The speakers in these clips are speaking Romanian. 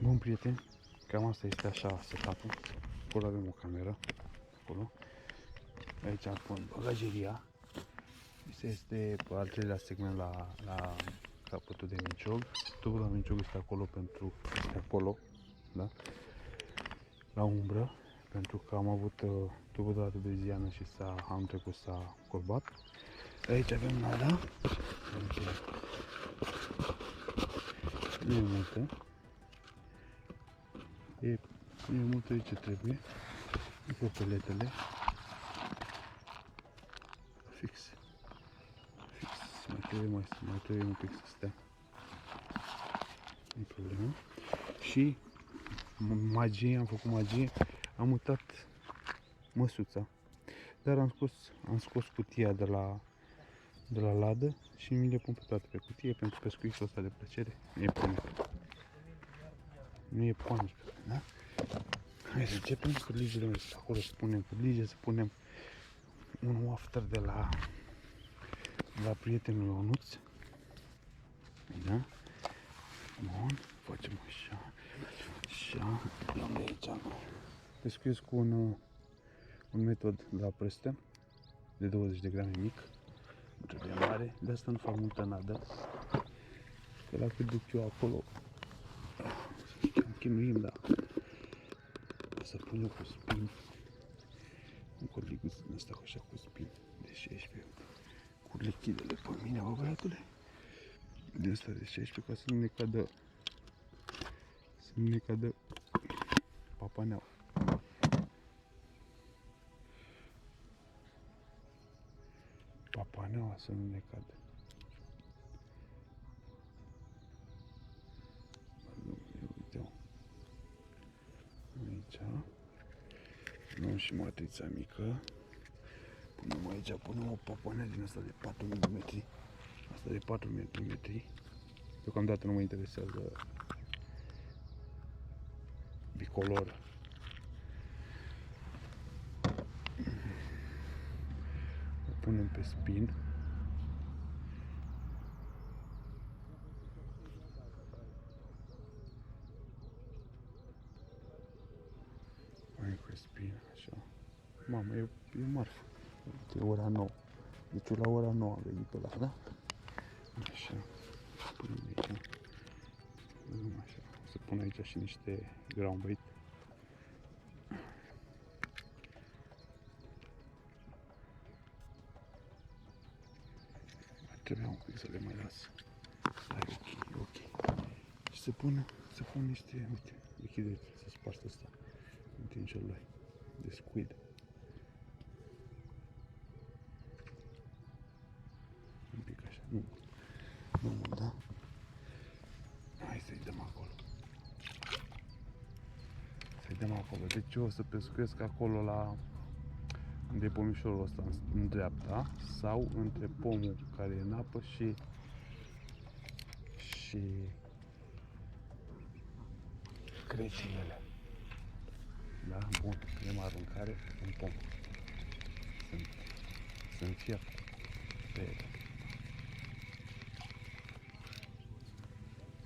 Bun, prieteni, cam asta este așa setup-ul. Acolo avem o cameră, acolo. Aici pun bagageria. Este al treilea segment la capătul de minciog. Tubul la minciog este acolo pentru, este acolo, da? La umbră, pentru că am avut tubul de la dubeziană și am trecut s-a curbat. Aici avem nada. Nu e multe. E multe de ce trebuie. Cu peletele. Fix. Mai trebuie un pic să stea. Nu e problemă. Și magie, am făcut magie. Am uitat măsuța. Dar am scos cutia de la ladă și mi le pun pe toate pe cutie pentru pescuitul ăsta de plăcere. Nu e panică, da? Hai să începem cu ligile astea. Acolo să punem cu lige, să punem un wafter de la prietenul Ionuț. Da? Bun, facem așa. Așa, luăm de aici. Pescuiesc cu un metod de la Preston de 20 de grame mic. Nu trebuie mare, de asta nu fac multă nadă. Că la cât duc eu acolo, îmi chinuim, dar să pun eu cu spin. Un coliguț din ăsta așa cu spin de 16, cu lichidele pe mine, bă, băiatule. Din ăsta de 16, ca să nu ne cadă papaneaua. Papaneaua să nu ne cadă. Uite-o. Aici. Luăm și matrița mică. Punem aici, punem o papanea din asta de 4 mm. Asta de 4 mm. Deocamdată nu mă interesează bicolor. O punem pe spin. Punem pe spin, așa. Mamă, e marfă. E ora 9. Deci la ora 9 am venit pe ăla, da? Așa. Punem aici. Așa. O să pun aici și niște ground bait. Trebuia un pic să le mai las. Hai, ok. Și să pun niște, uite, lichide, să sparg asta. În timp ce îl de squid. Un pic așa, nu mult, da? Hai să-i dăm acolo. Deci eu o să pescuiesc acolo unde e pomișorul ăsta, în dreapta, sau între pomul care e în apă și crecinele. Da? Bun, prima aruncare în pom. Să încerc pe ele.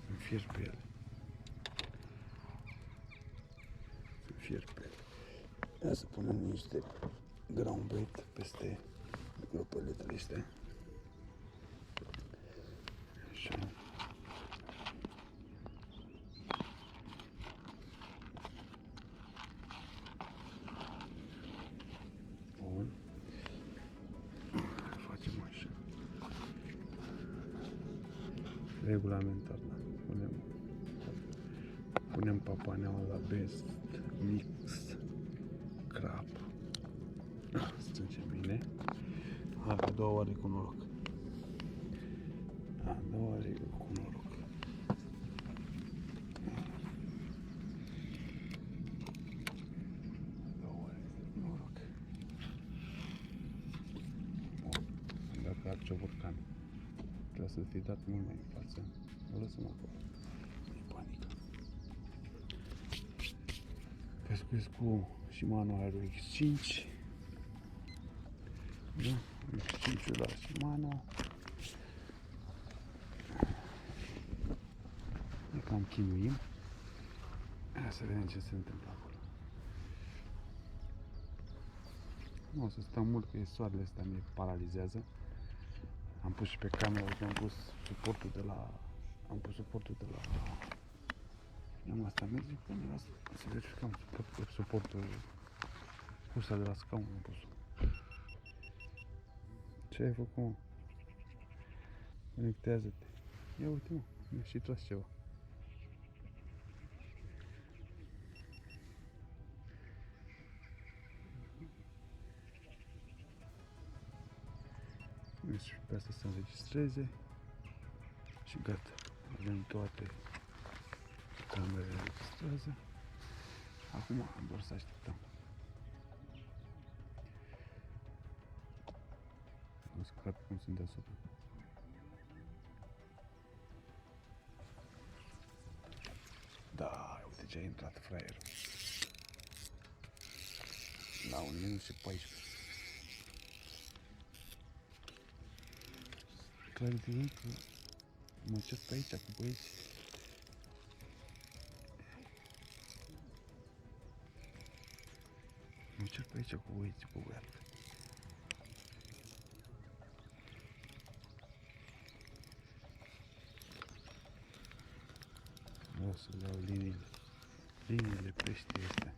Să înfierc pe ele. Ia să punem niște ground bait peste gropeletele astea. Așa. Bun. Facem așa. Regulamentar, da. Punem papaneaua la best mix crap. Strânge bine. A doua oară cu noroc. Dacă ar cioborcan, trebuie să fi dat mult mai în față. O lăsăm acolo. Nu e panică. Pescuiesc cu Shimano Aero X5. Da? X5-ul la Shimano. Ne cam chinuim. Ia să vedem ce se întâmplă acolo. Nu o să stăm mult, că e soarele ăsta, mi paralizează. Am pus și pe cameră, am pus suportul de la... I-am asta, merge până la să verificăm suportul, cursa de la scaun am pus. Ce ai făcut, mă? Conectează-te. Ia uite, mă, mi-a și tras ceva. Și pe asta să înregistreze și gata. Avem toate camerele înregistrează. Acum am doar să așteptăm. O să crap cum sunt deasupra. Da, uite ce a intrat fraierul. La 1 minut și 14. Clar de ei că mă cer pe aici cu băieții. Mă cer pe aici cu băieții, cu băiat. O să dau liniile peștii astea.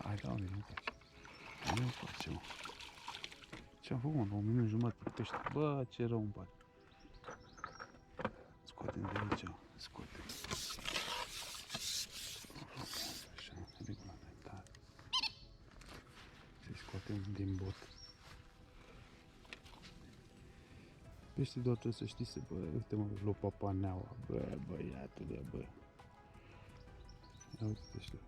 Hai, Doamne, nu face. Nu face, mă. Ce-am făcut, mă? 1 minut jumătate pe pește. Bă, ce rău îmi bate. Scoatem de aici, scoatem. Așa, regulamentar. Să-i scoatem din bot. Peștii doar trebuie să știi, bă, uite mă, lopapaneaua, bă, băiatule, bă. Ia uite peștii.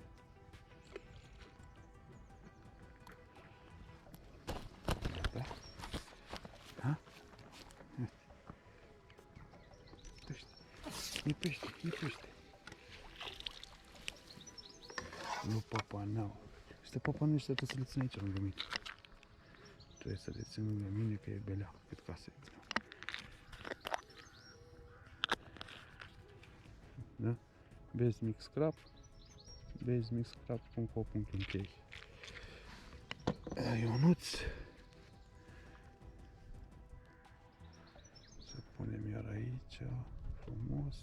Gata? Ha? Pește. E pește, e pește. Lopapaneaua. Ăștia papanii ăștia trebuie să le țin aici lângă mine. Trebuie să le țin lângă mine, că e belea, cât casă e belea. Da? basemixcrap.co.uk. Ionuț. Să punem iar aici, frumos.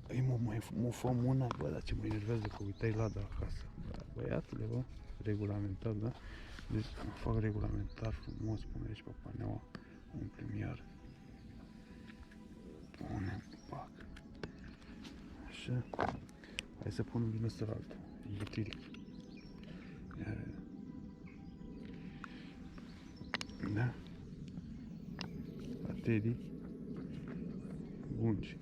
Îi mai mufăm mâna, bă, dar ce mă enervează că uitai lada acasă. Băiatule, bă, regulamentar, da? Deci fac regulamentar frumos, pune aici papaneaua, umplim iar. Punem, pac. Așa. Hai să punem din ăsta la altul. Etilic. Iar. Da? Baterii. Bungi.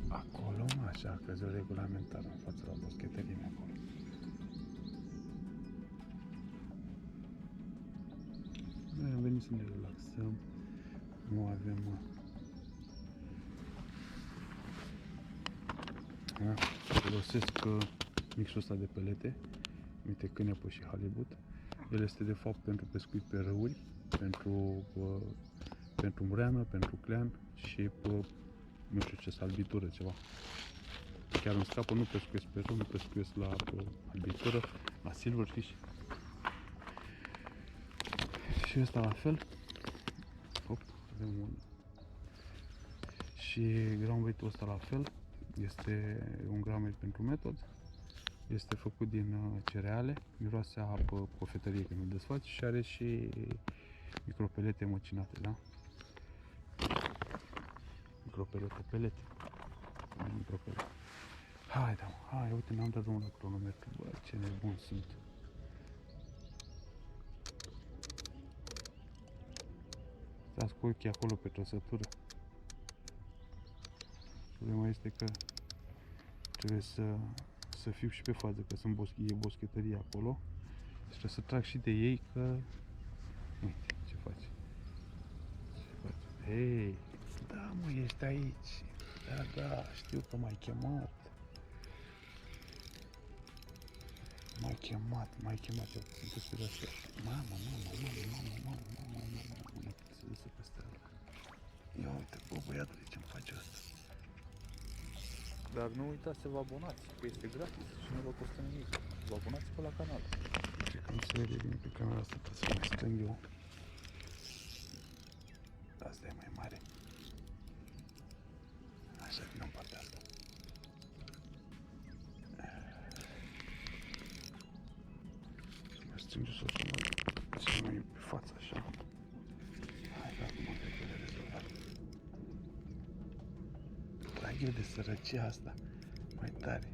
Acolo, așa, a căzut regulamentar în fața la boschetării acolo. Noi am venit să ne relaxăm. Nu avem... Da? Folosesc mixul ăsta de pelete. Uite, câneapă și halibut. El este de fapt pentru pescuit pe râuri, pentru mreană, pentru clean și nu știu ce, albitură, ceva. Chiar îmi scapă, nu pescuiesc pe râu, nu pescuiesc la albitură, la silverfish. Și ăsta la fel. Hop, avem un... Și groundbait-ul ăsta la fel. Este un groundbait pentru metod. Este făcut din cereale, miroase a apă cofetărie când îl desfaci și are și micropelete măcinate, da? Pelete. Micropelete. Hai, da, hai, uite, mi-am dat drumul la cronometru, bă, ce nebun sunt. Stați cu ochii acolo pe trăsătură. Problema este că trebuie să să fiu și pe față, că e boschetărie acolo. Și trebuie să trag și de ei, că... Uite, ce faci? Ce faci? Hei! Da, mă, ești aici. Da, știu că m-ai chemat. M-ai chemat, eu sunt despre asta. Mamă, să dusă peste ăla. Ia uite, bă, băiatule, ce-mi face asta? Dar nu uitați să vă abonați, că este gratis și nu vă costă nimic. Vă abonați pe la canal. Cred că nu se vede bine pe camera asta, trebuie să mai strâng eu. Asta e mai mare. Așa, vină în partea asta. Mai strâng jos așa, mai pe față, așa. Hai, că acum cred că le rezolvat. Trag eu de sărăcia asta. Mai tare.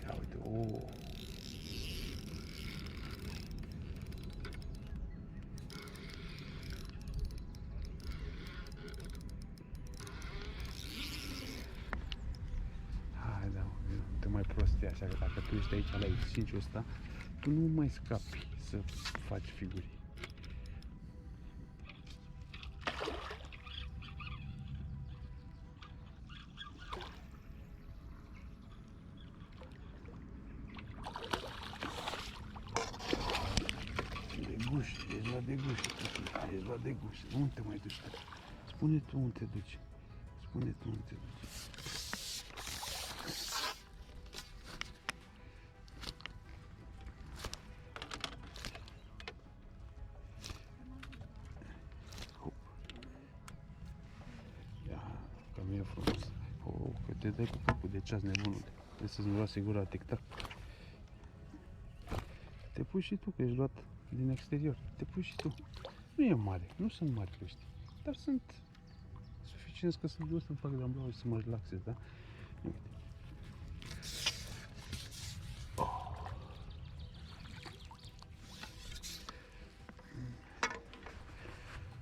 Ia uite, Hai, da, nu te mai prostii așa, că dacă tu ești aici la X5-ul ăsta, tu nu mai scapi să faci figuri. Ești la de guș. Unde te mai duci? Spune tu unde te duci. Hop. Ia, că mi-e frumos. Că te dai cu capul de ceas, nebunule. Trebuie să-ți miroase gura tic-tac. Te pui și tu, că ești luat din exterior. Te pui și tu. Nu e mare, nu sunt mari pești, dar sunt suficienți că să duc să-mi fac de-amblau și să mă relaxez, da? Uite.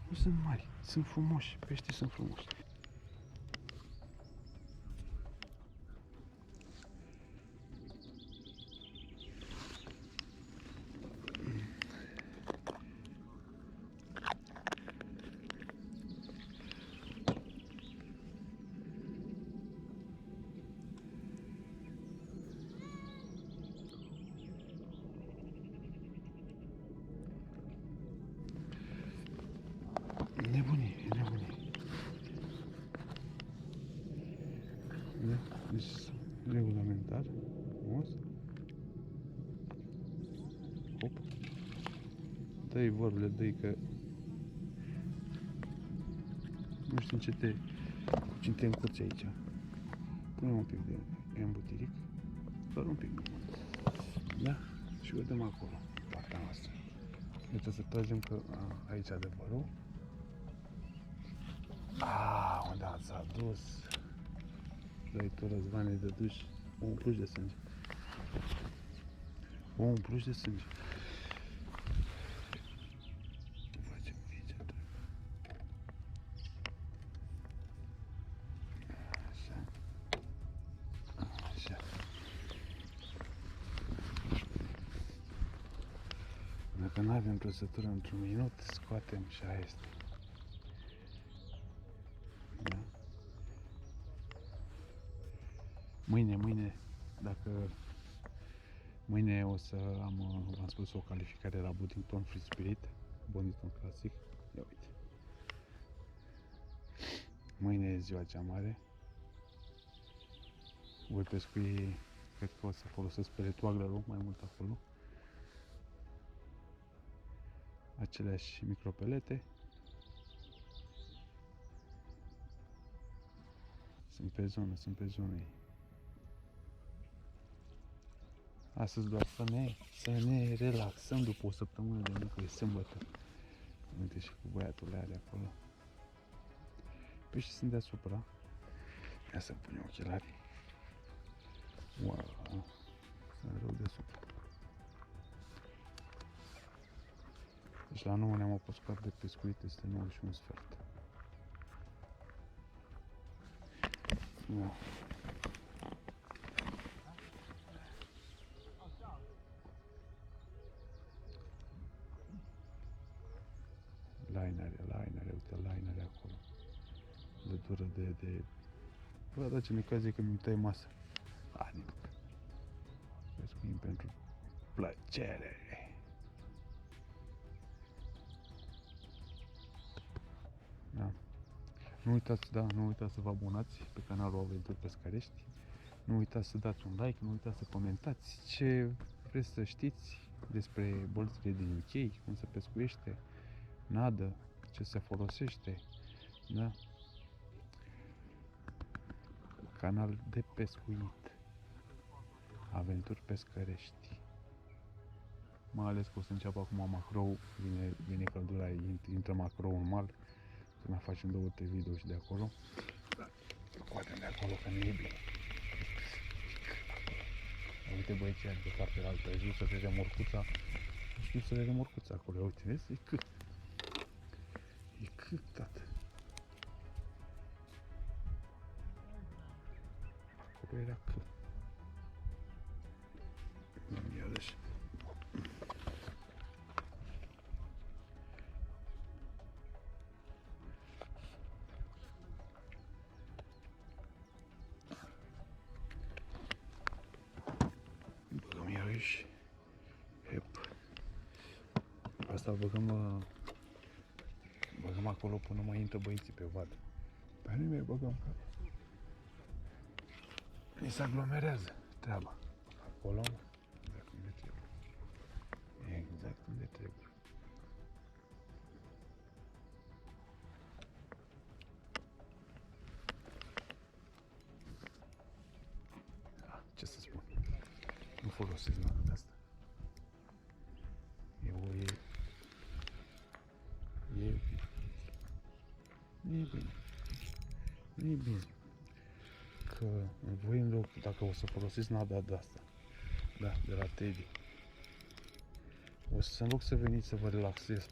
Nu sunt mari, sunt frumoși, peștii sunt frumoși. Nebunie. Da? Deci, regulamentar, frumos. Hop. Dă-i vorbele, dă-i că... Nu știu ce te încurci aici. Pune un pic de embutiric. Doar un pic. Da? Și vedem acolo, partea noastră. Deci să tragem că aici adevărul. Unde s-a dus? Dă-i tu, Răzvane, de duș. O umpluși de sânge. Facem aici. Așa. Dacă nu avem trăsătură într-un minut, scoatem și aia este. Da? Mâine, dacă mâine o să am, v-am spus, o calificare la Boddington Free Spirit, Boddington Classic. Ia uite. Mâine e ziua cea mare. Voi pescui, cred că o să folosesc peletul Agralo, mai mult acolo. Aceleași micropelete. Sunt pe zonă ei. Astăzi doar să ne relaxăm după o săptămână de muncă, e sâmbătă. Uite și cu băiatul are acolo. Peștii sunt deasupra. Ia să punem ochelari. Wow, sunt rău deasupra. Deci la 9 ne-am apucat de pescuit, este 9 și un sfert. Da. de... Bă, dar ce necaz e că mi uitai masa. A, nimic. Pescuim pentru plăcere. Da. Nu uitați să vă abonați pe canalul Aventuri Pescarești. Nu uitați să dați un like, nu uitați să comentați ce vreți să știți despre bolțile din UK, cum se pescuiește, nadă, ce se folosește, da? Canal de pescuit, Aventuri Pescărești. Mai ales că o să înceapă acum macrou, vine căldura, intră macrou în mal, să mai facem 2-3 video și de acolo. Scoatem de acolo că nu e bine. Uite băieții de partea altă, ai văzut să vede morcuța? Nu știu să vede morcuța acolo, uite, vezi? E cât. E cât, tată. Acolo era cât. Iarăși. Băgăm iarăși. Hep. Asta băgăm acolo până mai intră băieții pe vad. Pe nu mai băgăm că ni se aglomerează treaba. Acolo, exact unde trebuie. Exact unde trebuie. Ce să spun? Nu folosesc nada de asta. E bine. Nu e bine. Că voi în loc, dacă o să folosiți nada de asta, da, de la Teddy, o să în loc să veniți să vă relaxezi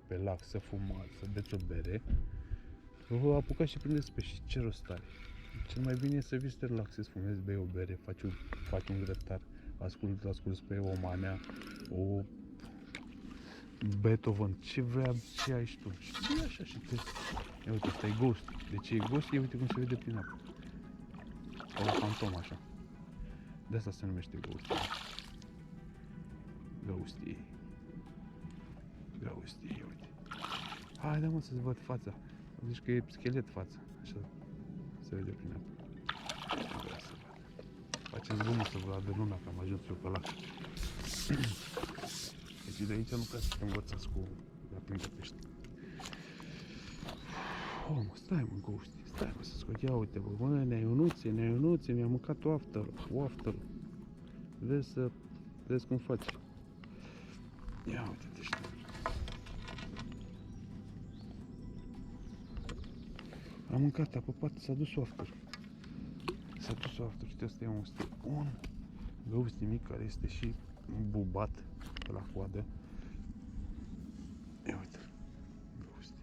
pe lac, să fumați, să beți o bere, vă apucați și prindeți pești. Ce rost are? Cel mai bine e să vii să te relaxezi, fumezi, bei o bere, faci un grătar, asculți pe o Manea, o Beethoven, ce ai și tu. Și e așa și te... Ia uite, ăsta e Ghost. De ce e Ghost? E uite cum se vede prin apă. Ca un fantom așa. De asta se numește Ghost. Ghosty. Ghosty, uite. Haide mă să-ți văd fața. Zici că e schelet fața. Așa se vede prin apă. Vreau să văd. Faceți drumul să vă vadă lumea că am ajuns eu pe lac. Deci de aici nu ca să te învățați cu la prinde pește. Oh, mă, stai mă, Ghosty. Stai mă să scot. Ia uite bă, mă, Neionuțe, mi-a mâncat wafter. Vezi cum faci. Ia uite-te și tu. Am mâncat, a păpat, s-a dus wafter. Știi, ăsta e un Ghosty mic care este și bubat pe la coadă. Ia uite. Ghosty.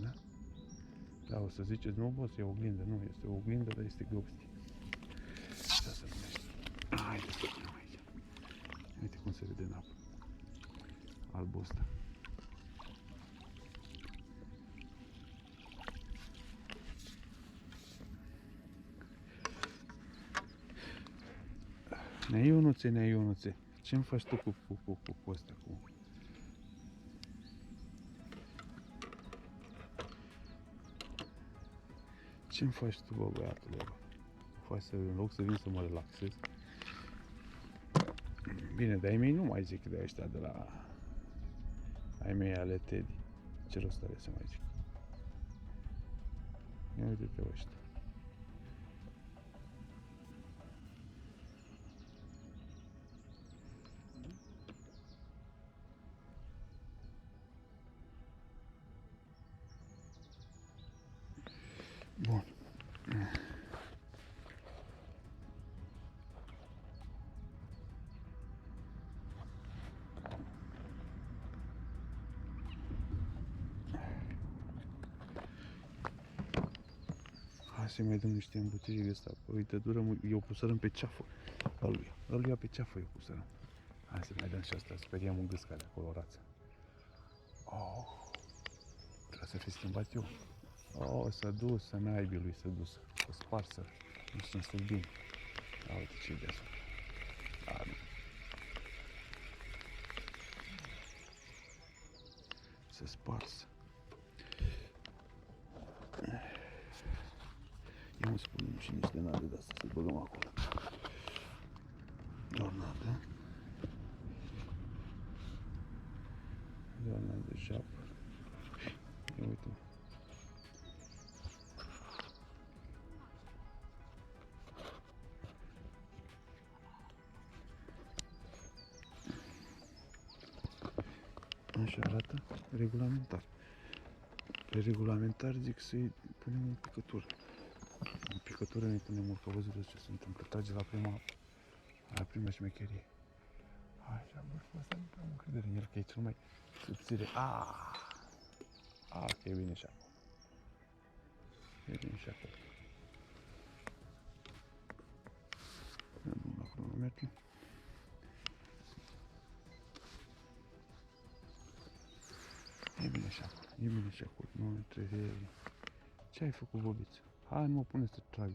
Da? Da, o să ziceți, nu boss, e oglindă. Nu, este o oglindă, dar este Ghosty. Asta se numește. Haide să punem aici. Uite cum se vede în apă. Albul ăsta. Neionuțe. Ce-mi faci tu cu ăsta? Ce-mi faci tu, bă, băiatule, bă? Faci să, în loc să vin să mă relaxez. Bine, de ai mei nu mai zic de ăștia de la... Ai mei ale Teddy. Ce rost are să mai zic? Ia uite-te ăștia. Bun. Hai să mai dăm niște îmbutiri de asta. Uite, eu pusărăm pe ceafă. Aluia pe ceafă eu pusărăm. Hai să mai dăm și asta. Speriem un gâsca de acolo, rață. Oh. Trebuie să fi schimbat eu. Oh, s-a dus, să naibii lui s-a dus. S-a sparsă. Nu sunt bine. Ia uite ce-i deasupra. A, nu. Se sparsă. Ia mă spunem și niște nade de-astea să-l băgăm acolo. Doar nade. Doar nade șapă. Ia uite. Așa arată regulamentar. Pe regulamentar zic să-i punem în picătură. În picătură ne punem urcăvăzură ce se întâmplă. Trage la prima șmecherie. Așa, vârful ăsta nu am încredere în el, că e cel mai subțire. Că e bine și acolo. E bine și acolo. Ia bun la cronometru. E bine și acolo, e bine și acolo. Nu trebuie... Ce ai făcut, bobiță? Hai, nu mă pune să trag.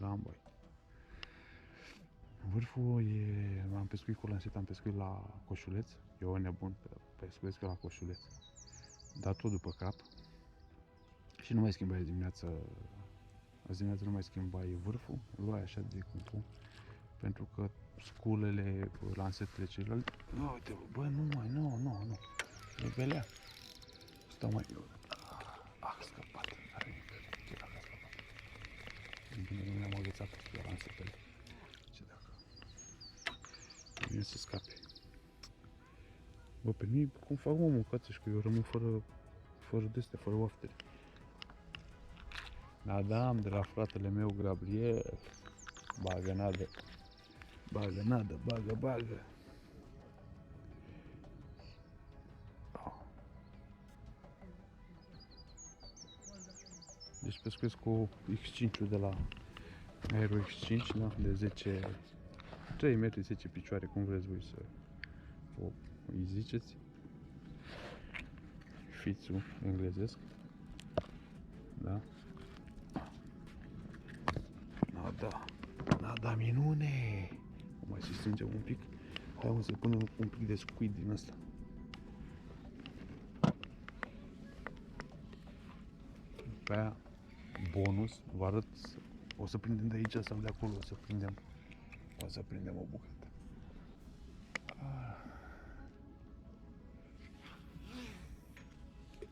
Lambai. Vârful e... Am pescuit cu lanseta, am pescuit la Coșuleț. Eu nebun, pescuiesc la Coșuleț. Dar tot după cap. Și nu mai schimbai dimineața. Azi dimineața nu mai schimbai vârful. Luai așa de cum. Pentru că sculele, lansetele celelalte. Uite, bă, nu. E belea. Stau mai... scăpat. Are ce dacă a scăpat. Bine, nu mi-am agățat pe lansetele. Ce dacă... E bine să scape. Bă, pe mine, cum fac mă mâncați și că eu rămân fără de-astea, fără oaftere. Da, am de la fratele meu, Gabriel. Bagă nadă. Bagă. Deci pescuiesc cu X5-ul de la Aero X5, da? De 10, 3 metri, 10 picioare, cum vreți voi să îi ziceți. Fițul englezesc. Da? Nada minune! O mai să strângem un pic. Hai mă să punem un pic de squid din ăsta. Pe aia, bonus, vă arăt, o să prindem de aici sau de acolo, o să prindem o bucată.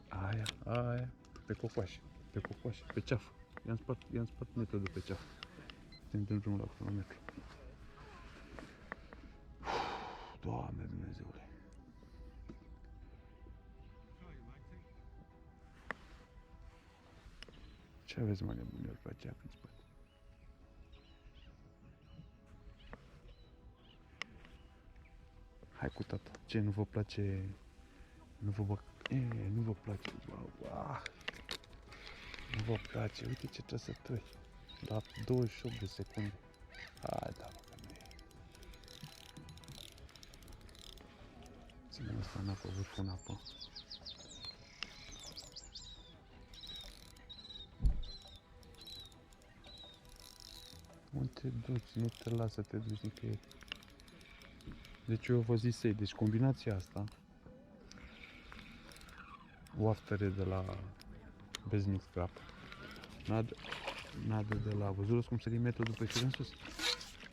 Aia, pe cocoașe, pe ceafă. I-am spart metodul pe ceafă. Suntem drumul la cronometru. Doamne Dumnezeule! Ce aveți mai nebunilor pe aceea prin spate? Hai cu tata. Ce, nu vă place? Nu vă place. Nu vă place. Uite ce trăsături. La 28 de secunde. Hai, da, mă, că nu e. Ținem asta în apă, vârful în apă. Unde te duci? Nu te lasă să te duci nicăieri. Deci eu vă zisei, deci combinația asta, oaftere de la Beznic Scrap, nadă de la, văzut cum se metodul pe în sus,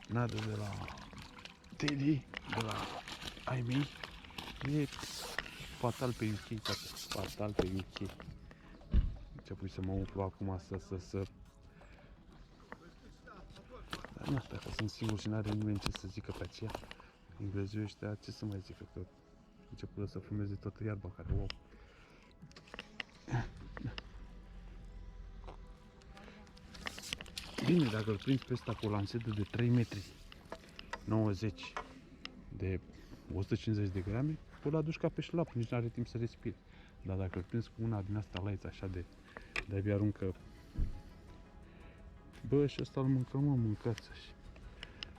nadă de la Teddy, de la ai mei, e fatal pe UK, tată, fatal pe UK. Ce pui să mă umplu acum să... Dar nu, dacă sunt singur și n-are nimeni ce să zică pe aceea, englezii ăștia, ce să mai zică, că începură să fumeze toată iarba care o au. Bine, dacă îl prinzi pe ăsta cu o lansetă de 3 metri 90 de 150 de grame, îl aduci ca pe șlap, nici n-are timp să respire. Dar dacă îl prinzi cu una din asta laiți așa de-abia aruncă. Bă, și ăsta îl mâncăm, mă, mâncați așa.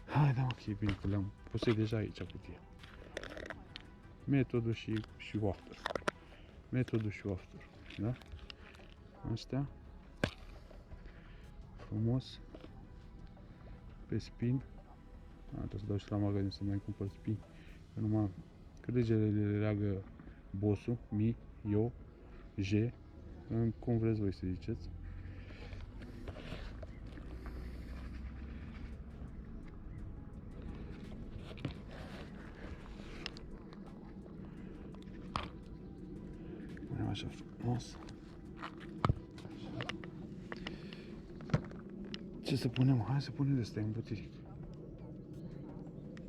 Hai, da, ok, bine că le-am pus deja aici cutie. Metodul și oaftă. metodul și oftul, da? Astea, frumos, pe spin. Trebuie să dau și la magazin să mai cumpăr spin, că numai crâgele le leagă bossul, mi, eu, J, cum vreți voi să ziceți. Punem așa frumos. Ce să punem? Hai să punem de astea îmbutiri.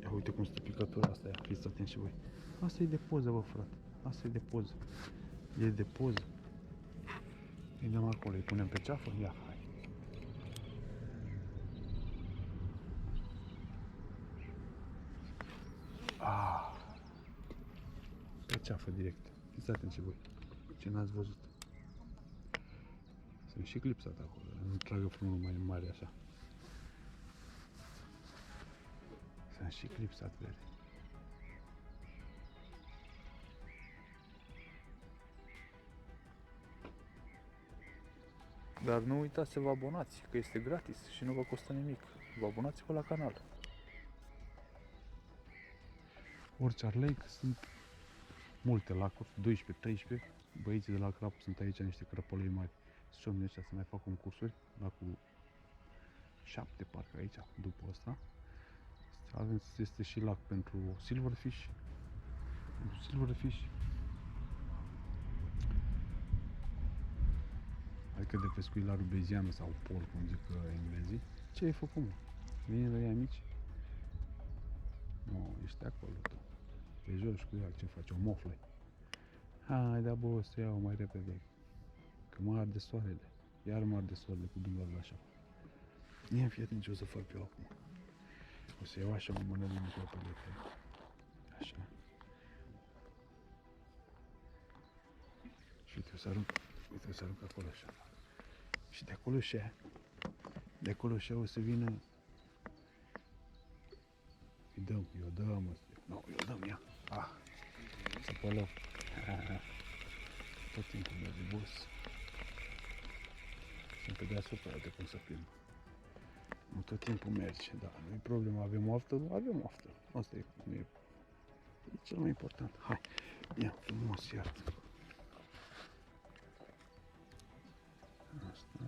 Ia uite cum stă picătura asta, ia, fiți atenți și voi. Asta e de poză, bă, frate. Asta e de poză. E de poză. Îi dăm acolo, îi punem pe ceafă? Ia, hai. Pe ceafă direct. Fiți atenți și voi. Ce n-ați văzut. Sunt și clipsat acolo. Nu tragă frumul mai mare așa. Sunt și clipsat, vede. Dar nu uitați să vă abonați, că este gratis și nu vă costă nimic. Vă abonați-vă la canal. Orchard Lake sunt multe lacuri, 12-13. Băieții de la Crap sunt aici niște crăpălăi mari. Sunt ăștia să mai fac concursuri. Lacul 7 parcă aici, după ăsta. Este și lac pentru silverfish. Pentru silverfish. Adică de pescuit la rubeziană sau pol, cum zic englezii. Ce ai făcut, mă? Vine la ea mici? Nu, ești acolo tu. Te joci cu ea, ce faci? O moflă. Hai, da, bă, să iau mai repede. Că mă arde soarele. Iar mă arde soarele cu dumneavoastră așa. Ia fii atent ce o să fac eu acum. O să iau așa o mână din micropelete. Așa. Și uite, o să arunc. Uite, o să arunc acolo așa. Și de acolo și aia. De acolo și aia o să vină. Îi dăm, eu dăm. Nu, eu dăm ea. Ah. Să pe loc. Tot timpul merge, boss. Sunt pe deasupra, uite cum să plimbă. Nu tot timpul merge, da, nu e problema, avem after, avem after. Asta e, e cel mai important. Hai, ia frumos, iar. Asta.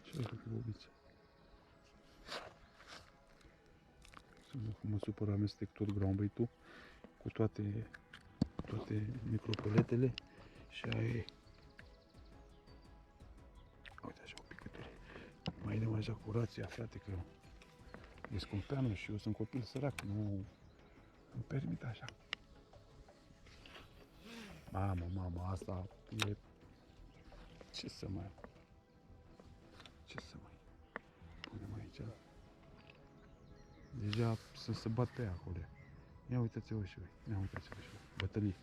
Ce-ai făcut, bobiță? Să mă supăr, amestec tot groundbait-ul cu toate micropeletele și aia e. Uite așa o picătură. Mai dăm așa cu rația, frate, că e scumpeanul și eu sunt copil sărac, nu îmi permit așa. Mamă, asta e... Ce să mai punem aici? Deja să se bat pe acolo. Ia uitați-vă și voi, ia uitați-vă și voi. Bătălie.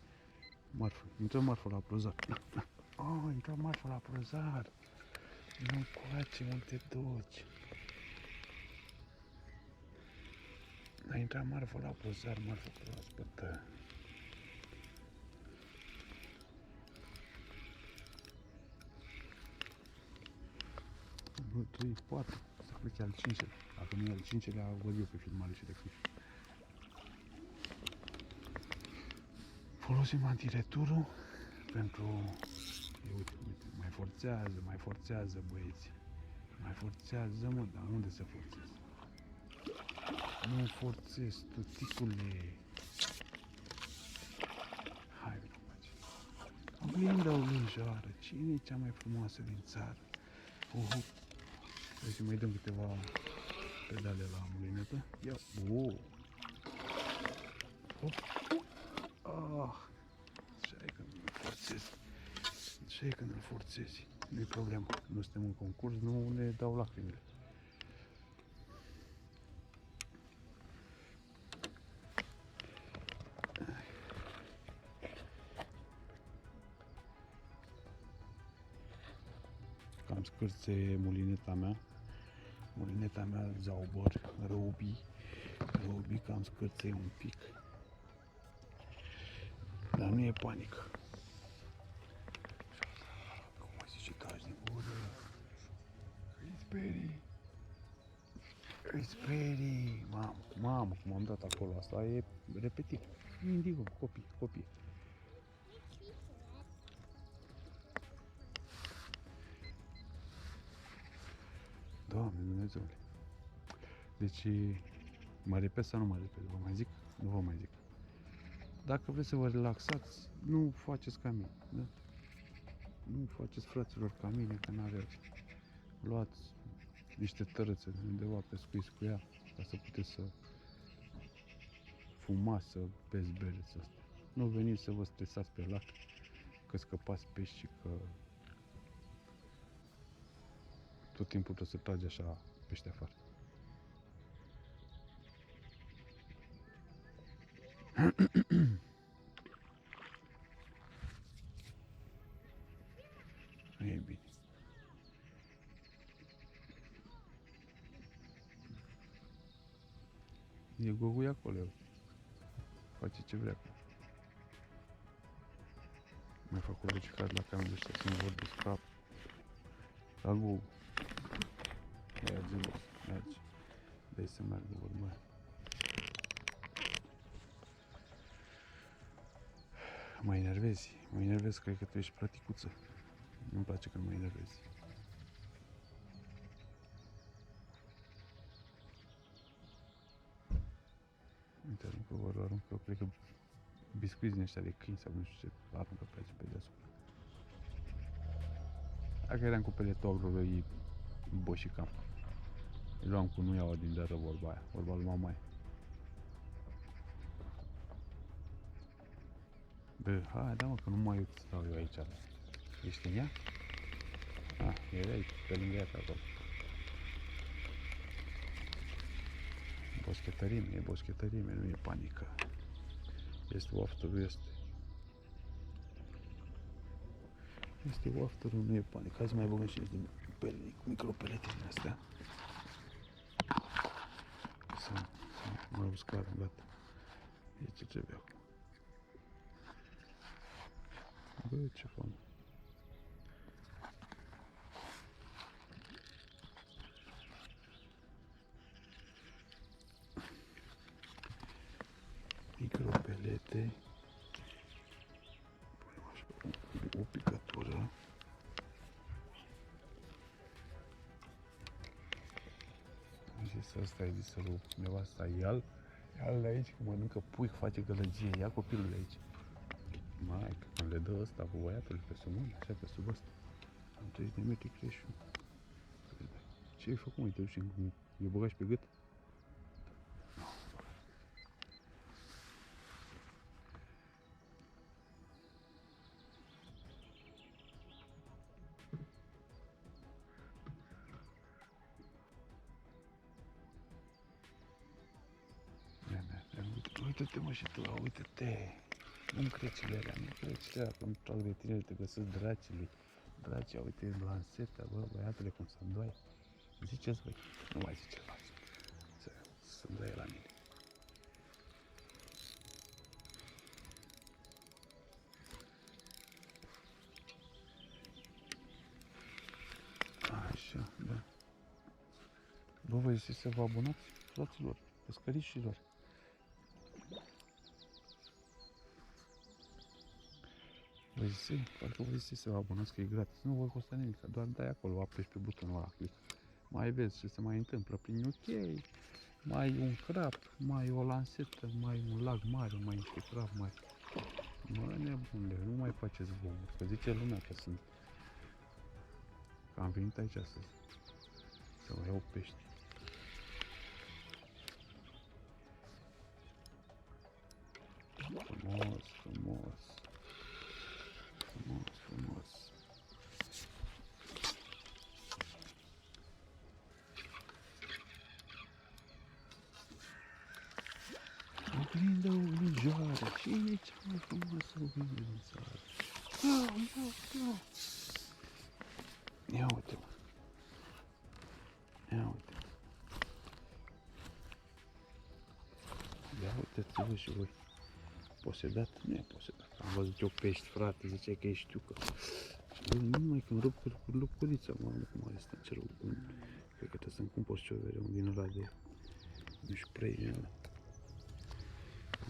Marfă. Intră marfă la prozar. Oh, intră marfă la prozar. Nu coace, unde te duci? A intrat marfă la prozar, marfă proaspătă. 1, 2, 4. Să cred că e al 5-lea. Dacă nu e al 5-lea, văd eu pe filmare și rectific. Folosim antireturul pentru... Uite, mai forțează băieți. Mai forțează, mă, dar unde să forțez? Nu forțez, tuticule. Hai, vă faci. Oglinda, oglinjoară, cine e cea mai frumoasă din țară? Hai să mai dăm câteva pedale la mulinetă. Ia, Ce e când îl forțezi? Nu-i problemă. Nu suntem în concurs, nu ne dau lacrimile. Cam scârțe mulineta mea. Mulineta mea Zaubor, Răubi cam scârțe un pic. Da, Dar nu e panică. Cum mai zice, taci din gură. Îi sperii. Îi sperii. Mamă, cum am dat acolo. Asta e repetit. Indigo, copii. Doamne Dumnezeule. Deci, mă repet sau nu mă repet? Vă mai zic? Nu vă mai zic. Dacă vreți să vă relaxați, nu faceți ca mine, da? Nu faceți, fraților, ca mine, că n-aveți. Luați niște tărâțe undeva, pescuiți cu ea, ca să puteți să fumați, să beți bereți astea. Nu veniți să vă stresați pe lac, că scăpați pești și că tot timpul trebuie să tragi așa pește afară. Nu e bine. E Gogui acolo. Face ce vrea. Mai fac o verificare la cameră ăștia să nu vorbesc ca Gogu. Merge, boss, merge. Dă-i să meargă, urmă. Mă enervezi, cred că tu ești praticuță. Nu-mi place când mă enervezi. Uite, aruncă, vor aruncă, cred că biscuiți din ăștia de câini sau nu știu ce, aruncă pe aici, pe deasupra. Dacă eram cu peletogrul, îi boșicam. Îi luam cu nu iau din dără vorba aia, vorba lui mamaia. Bă, hai, da mă, că nu mai stau eu aici. Ești în ea? Ah, e aici, pe lângă ea, pe acolo. Boschetărime, nu e panică. Este wafterul, este. Este wafterul, nu e panică. Hai să mai băgăm și niște micropelete din astea. Să mă uscară, gata. E ce trebuie acum. Bă, ce fac? Micropelete. Punem așa o picătură. Am zis, ăsta e zis lui nevasta, ia-l de aici, că mănâncă pui, face gălăgie, ia copilul de aici. Mai, că când le dă ăsta cu băiatul pe sub mână, așa pe sub ăsta. Am 30 de metri, 31. Ce ai făcut, mă, te duci în... E băgat și pe gât? Uite-te, mă, și tu, uite-te. Nu-mi crecile alea, că-mi trag de tine, te găsesc dracii. Dracii, uite, lanseta, bă, băiatule, cum să-mi doai. Ziceți, băi, nu mai ziceți, să-mi doie la mine. Așa, da. Bă, vă ziceți să vă abonați, fraților, pescărișilor. Vă ziceți, parcă vă ziceți să vă abonați, că e gratis. Nu vă costă nimic, doar dai acolo, apeși pe butonul ăla, click. Mai vezi ce se mai întâmplă prin UK, mai un crap, mai o lansetă, mai un lag mare, mai niște crap mari. Mă, nebunule, nu mai faceți zgomot, că zice lumea că sunt. Că am venit aici să vă iau pești. Frumos, frumos. Frumos, frumos. Oglindă, oglinjoară, cine e cea mai frumoasă oglindă din țară? Ia uite-mă. Ia uite. Ia uite-ți-vă și voi. posedat? Nu e posedat. Am văzut eu pești, frate, ziceai că e știucă. Și bă, numai când rup lucrurița, mă, cum are ăsta, ce rup, cred că trebuie să-mi cumpăr ciovere, un din ăla de, nu știu, premii ăla.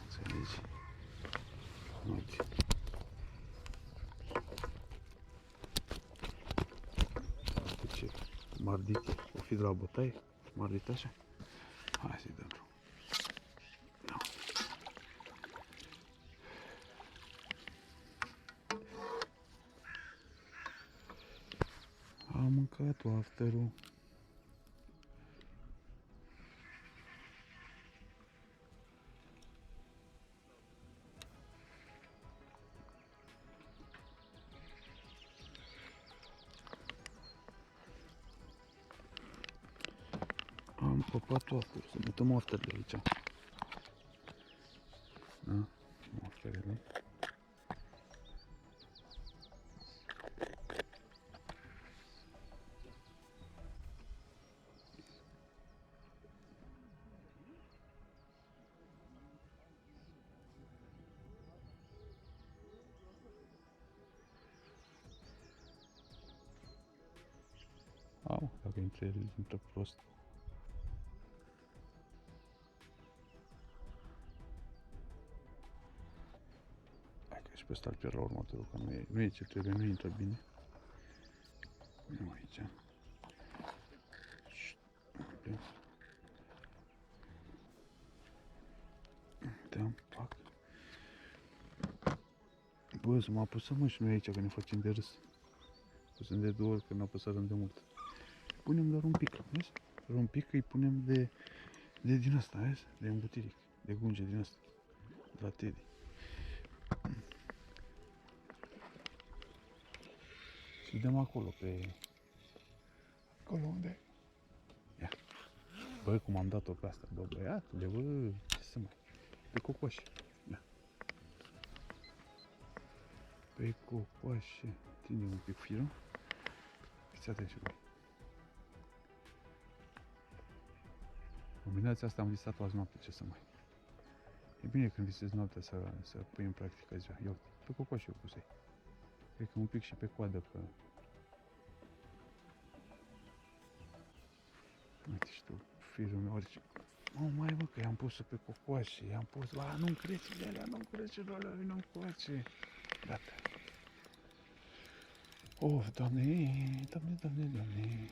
Înțelegi? Uite. Uite ce mardite, o fi de la bătaie, mardite așa. Hai să-i dăm drum. Da. Am mâncat afterul. Am păpat afterul, să mutăm afterele aici. Da? Afterele. Au, dacă intră prost. Hai că și pe ăsta îl pierd la următorul, că nu e ce trebuie, nu intră bine. Nu aici. Uite. Uite, pac. Bă, să mă apăsăm mă și noi aici, că ne facem de râs. Pusem de 2 ori, că ne apăsăm de mult. Punem doar un pic, vezi? Doar un pic îi punem de din asta, vezi? De îmbutiric, de gunge din asta. De la Teddy. Și dăm acolo, pe... Acolo unde? Ia. Băi, cum am dat-o pe asta, bă, băiatule, bă, ce să mai... Pe cocoașe. Ia. Pe cocoașe. Tinde un pic firul. Fiți atenți și voi. Combinația asta am visat-o azi noapte, ce să mai... E bine când visezi noaptea să pui în practică ziua. Ia uite, pe cocoașe eu pusei. Cred că un pic și pe coadă, că... Uite și tu, firul meu, orice... Nu mai bă, că i-am pus-o pe cocoașe, i-am pus... A, nu-mi crece de alea, nu-mi crece de alea, nu-mi place. Gata. Of, Doamne, Doamne, Doamne, Doamne.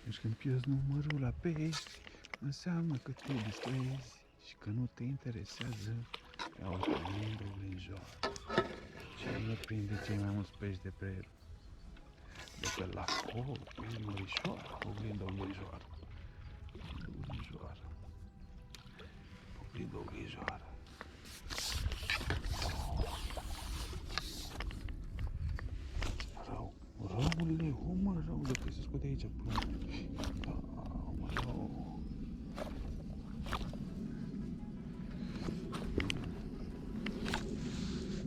Deci când pierzi numărul la pești, înseamnă că te distrezi și că nu te interesează. Ia uite, oglinjoară. Cine prinde cei mai mulți pești de pe el? De pe lac. Oh, oglinjoară, oglinjoară. Oglinjoară. Răule, mă, răule, că se scoate aici până. Mă, rău.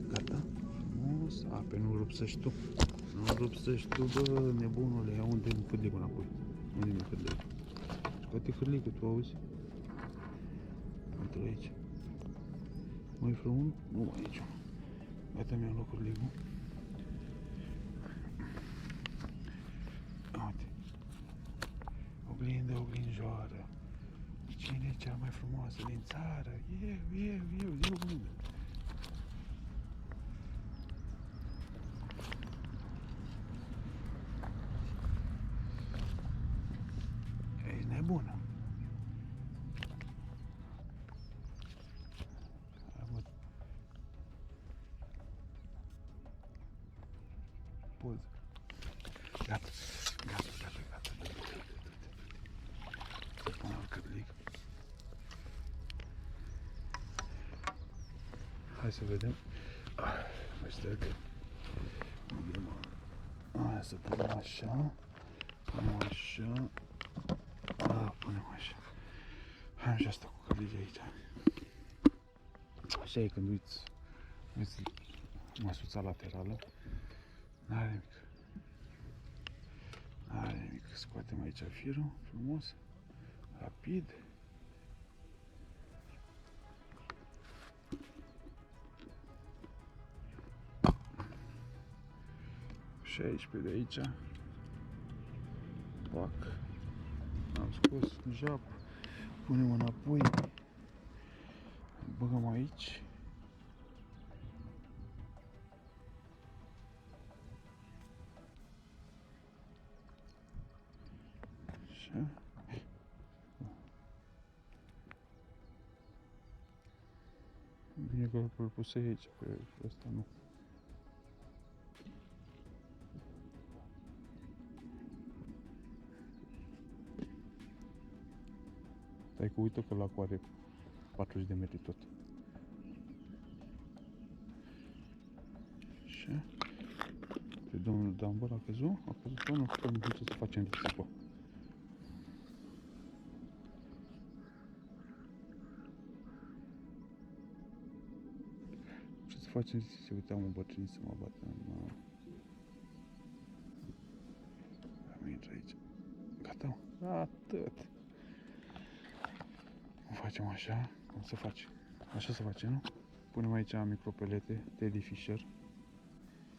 Gata? Frumos. A, pe nu rupsești tu. Nu rupsești tu, bă, nebunule. Ia unde-mi cârligul înapoi? Unde-mi cârligul? Scoate cârligul, tu auzi? Uite-l aici. Mai frumos? Nu, aici. Gata, mi-am luat cârligul. Oglindă, oglinjoară. Cine e cea mai frumoasă din țară? Eu, zi oglindă. Ești nebună. Poză. Gata. Hai să vedem. Mai stai că... Hai să punem așa. Punem așa. Punem așa. Am și asta cu călige aici. Așa e când uiți măsuța laterală. N-are nimic. N-are nimic. Scoatem aici firul frumos, rapid. Și aici pe de aici. Pac. Am scos în jap. Punem înapoi. Băgăm aici. Așa. Bine că îl puse aici, pe ăsta nu. Stai că uită că lacul are 40 de metri tot. Așa. Pe domnul Dambăr a căzut? A căzut până nu știu ce să facem risipă. Ce să facem risipă? Uite, am un bătrân să mă bată în... Am intrat aici. Gata, mă. Atât. O facem așa, cum se face? Așa se face, nu? Punem aici micropelete, Teddy Fisher.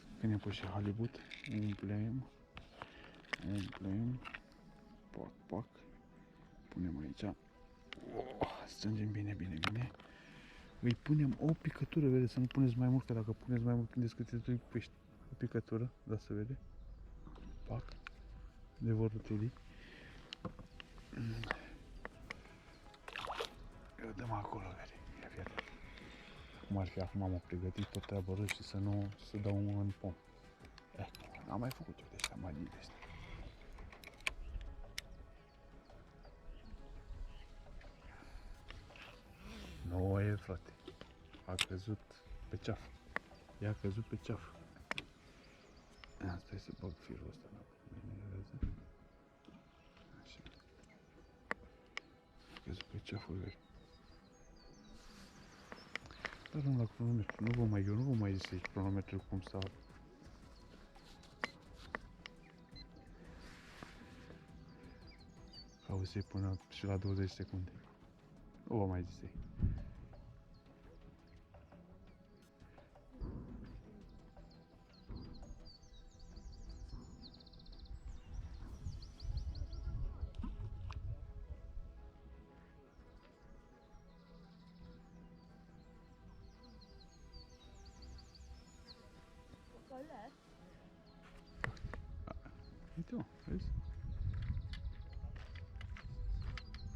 Când ne-am pus și halibut, umplem, pac, pac. Punem aici, strângem bine, bine, bine. Îi punem o picătură, vede, să nu puneți mai mult, că dacă puneți mai mult, prindeți câte 2 pești. O picătură, da să vede. Pac. De vorul Teddy. Eu dăm acolo, vede. Ia vede. Cum ar fi acum, m-am pregătit tot treabă rău și să nu să dau în pom. Am mai făcut eu de astea, mai din astea. Nu e, frate. A căzut pe ceaf. I-a căzut pe ceaf. Stai să bag firul ăsta înapoi. Așa. A căzut pe ceaful lui. Dar nu la cronometru. Eu nu vă mai zic aici cronometru cum să... Auzi până și la 20 secunde. Nu vă mai zic. Uite, mă, vezi?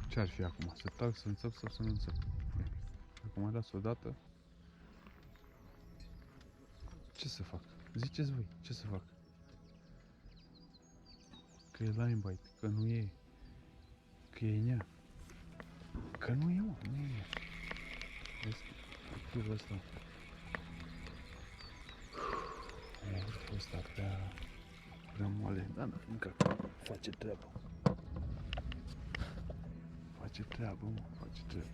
Ce ar fi acum? Să tac, să înțep sau să nu înțep? Acum dați odată. Ce să fac? Ziceți voi, ce să fac? Că e line bite, că nu e. Că e nea. Că nu e, mă, nu e. Vezi? Firul ăsta. Firul ăsta prea moale. Da, nu, încă face treabă. Face treabă, mă, face treabă.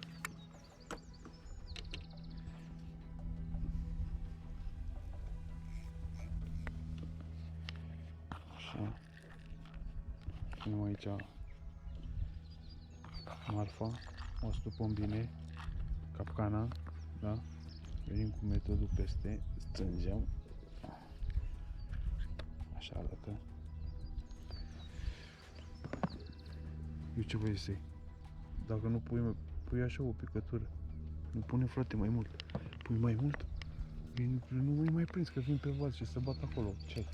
Așa. Punem aici marfa, o stupăm bine, capcana, da? Venim cu metodul peste, strângem. Așa arată. Eu ce voi să-i? Dacă nu pui așa o picătură. Nu pune, frate, mai mult. Pui mai mult, nu mai prins, că vin pe val și se bat acolo. Ce?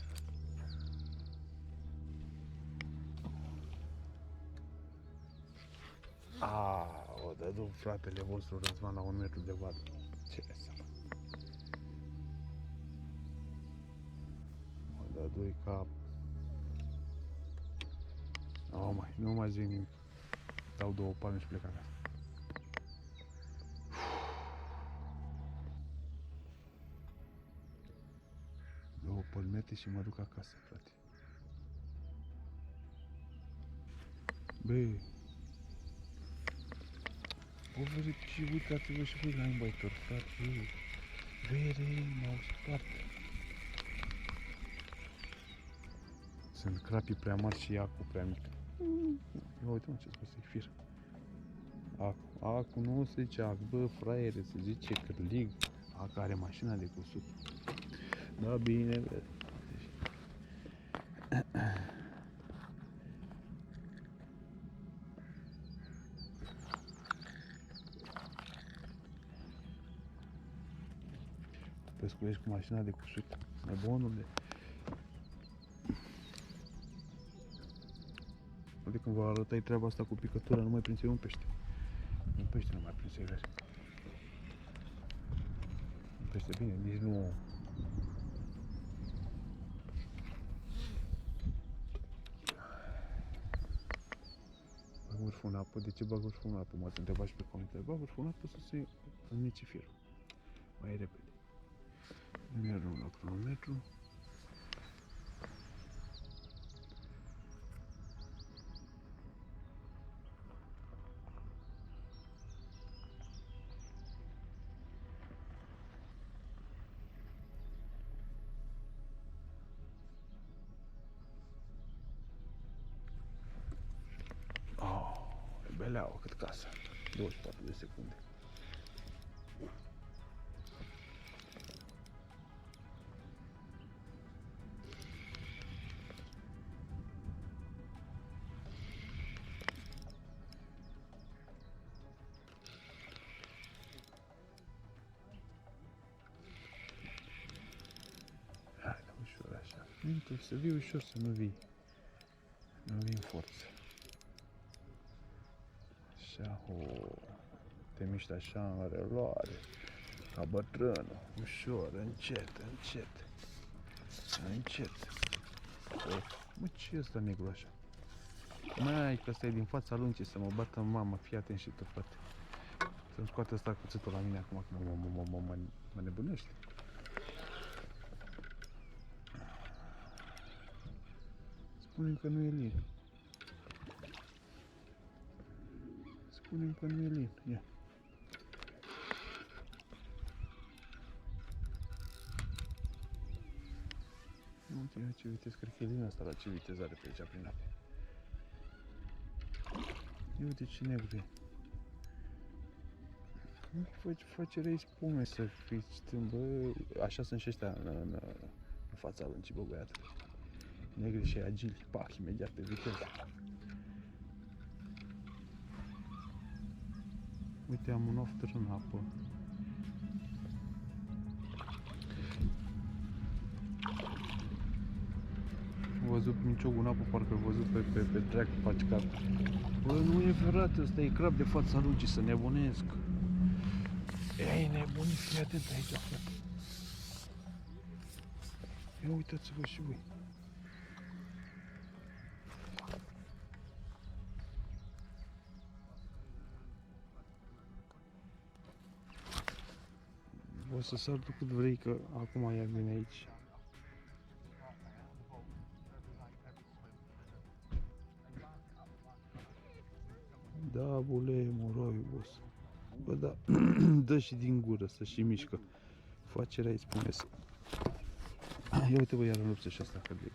O dădu fratele vostru Răzvan la 1 metru de val. Ce să fac? O dădu-i cap. Nu mai zic nimic. Dau 2 palme și plec acasă. Două palmete și mă duc acasă, frate. Băi. Poveriți, uitați-vă și voi la imbaitor, frate. Vere, m-au spart. Sunt crapii prea mari și acul prea mic. Ia uite mă, ce-ți găsesc fir. Acu nu se zice ac, bă, fraiere, se zice cârlig. Acu are mașina de cusut. Da, bine, vede. Pescuiești cu mașina de cusut. Nebunule. Uite când vă arătai treaba asta cu picătura, nu mai prinse un pește. Un pește nu mai prinse, vezi. Un pește bine, nici nu... Bag vârful în apă. De ce bag vârful în apă? M-ați întrebat și pe comentarii. Bag vârful în apă să se înnece firul. Mai repede. Mergem la cronometru. Beleaua cât casa. 24 de secunde. Hai, da, ușor așa. Mintul să vii ușor, să nu vii. Nu vii în forță. Așa, te miști așa în reluare, ca bătrânul, ușor, încet, încet, încet. Mă, ce e ăsta negru așa? Mai, că ăsta e din fața luncii, să mă bată mama, fii atent și tu, frate. Să-mi scoate ăsta cuțitul la mine acum, că mă nebunește. Spune-mi că nu e lin. Spune-mi că nu e lin, ia. Uite, ia ce viteză, cred că e lin asta, la ce viteză are pe aici, prin apă. Ia uite ce negru e. Nu face rei spume să fii stând, bă, așa sunt și ăștia în fața lâncii, bă, băiatule. Negri și agili, pac, imediat pe viteză. Uite, am un ofter în apă. Am văzut minciogul în apă, parcă l-am văzut pe drag, pacicat. Bă, nu e frate, ăsta e crab de fața lungii, să nebunesc. Ei, nebunii, fii atent aici, frate. Ia uitați-vă și voi. O să sar tu cât vrei, că acum ea vine aici. Da, bule, moroi, boss. Bă, da, dă și din gură, să și mișcă. Face rai, spune să. Ia uite, bă, iar în luptă și asta, că de...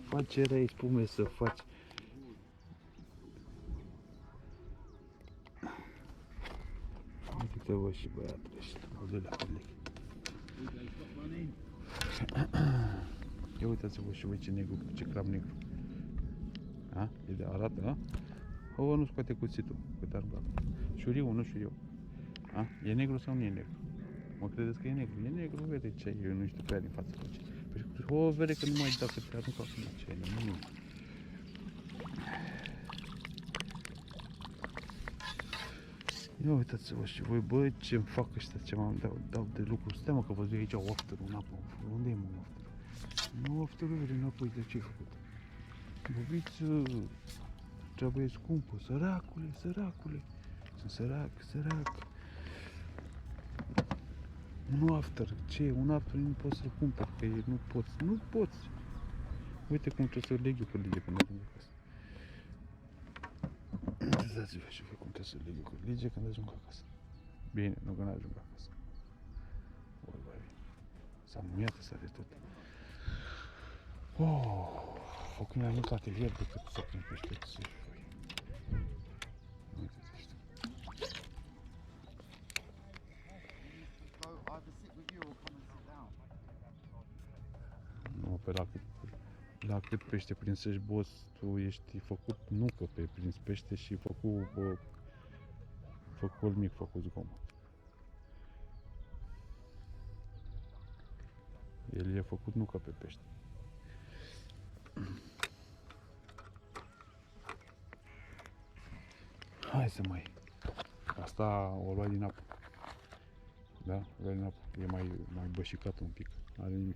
Face rai, spune să faci. Uite-te, bă, și băiatul ăștia, al doilea coleg. Ia uitați-vă și voi ce negru, ce crab negru. A? E de arată, a? O, nu scoate cuțitul, cât aruncă. Șuriu, nu știu eu. A? E negru sau nu e negru? Mă credeți că e negru? E negru, vede ce e, eu nu știu pe aia din față. O, vede că nu mai dau, că te aruncă acum ce e, nu. Ia uitați-vă și voi, bă, ce-mi fac ăștia, ce m-am dau de lucru. Stai mă, că văzui aici ofterul în apă. Unde e, mă, ofterul? Nu, ofterul vede în apă, uite ce-ai făcut. Bobiță, treaba e scumpă, săracule, săracule. Sunt sărac. Un after, ce? Un after nu poți să-l cumpăr, că nu poți. Uite cum trebuie să leg eu pe lege până ajung acasă. Dați-vă și voi cum trebuie să leg eu cu lige când ajung acasă. Bine, nu când ajung acasă. Vorba e. S-a mumiat ăsta de tot. Oh, fac mai mult atelier decât să prind pește să și voi. Uite-te ăștia. Nu, pe la cât pește prinsești, boss, tu ești făcut nucă pe prins pește și făcut mic, făcut zgomot. El e făcut nucă pe pește. Hai să mai. Asta o luai din apă. Da? O luai din apă. E mai bășicat un pic. Are nimic.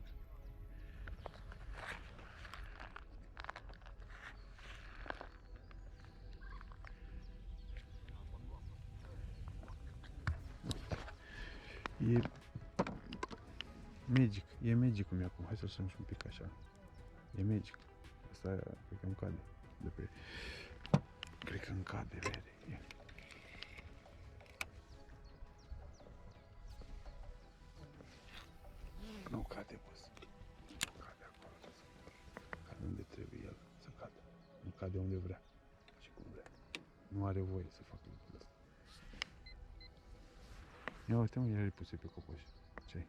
E magic. E magic-ul meu acum. Hai să-l sun și un pic așa. E magic. Asta cred că îmi cade. De pe... Cred că îmi cade, vede. E. Nu cade, boss. Cade acolo. Cade unde trebuie el să cadă. Nu cade unde vrea. Și cum vrea. Nu are voie să facă lucrul ăsta. Ia uite, mă, el îi puse pe cocoș. Ce-ai?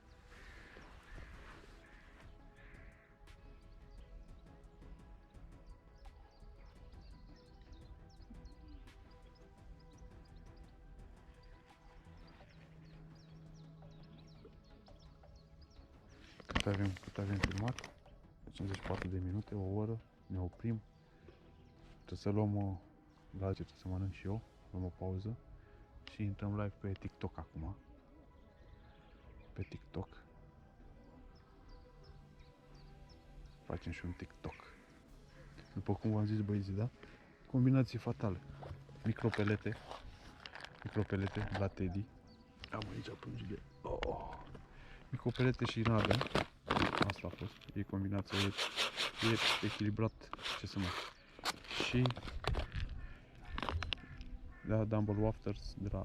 Cât avem filmat? 54 de minute, o oră, ne oprim. Trebuie să luăm la ce trebuie să mănânc și eu, luăm o pauză și intrăm live pe TikTok acum. Pe TikTok. Facem și un TikTok. După cum v-am zis, băieții, da? Combinații fatale. Micropelete la Teddy. Am aici pânzile. Oh. Micropelete și nave. Asta a fost. E combinația, e echilibrat. Ce să mai. Și da, Dumble Wafters de la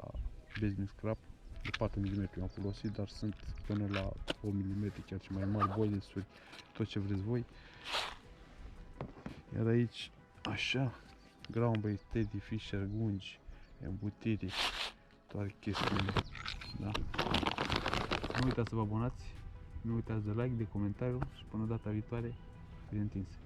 Business Scrap. De 4 mm am folosit, dar sunt până la 8 mm, chiar și mai mari, boilesuri, tot ce vreți voi. Iar aici, așa, ground bait, Teddy, Fisher, gungi, embutiri, toate chestiile, da? Nu uitați să vă abonați, nu uitați de like, de comentariu și până data viitoare, fie întinse.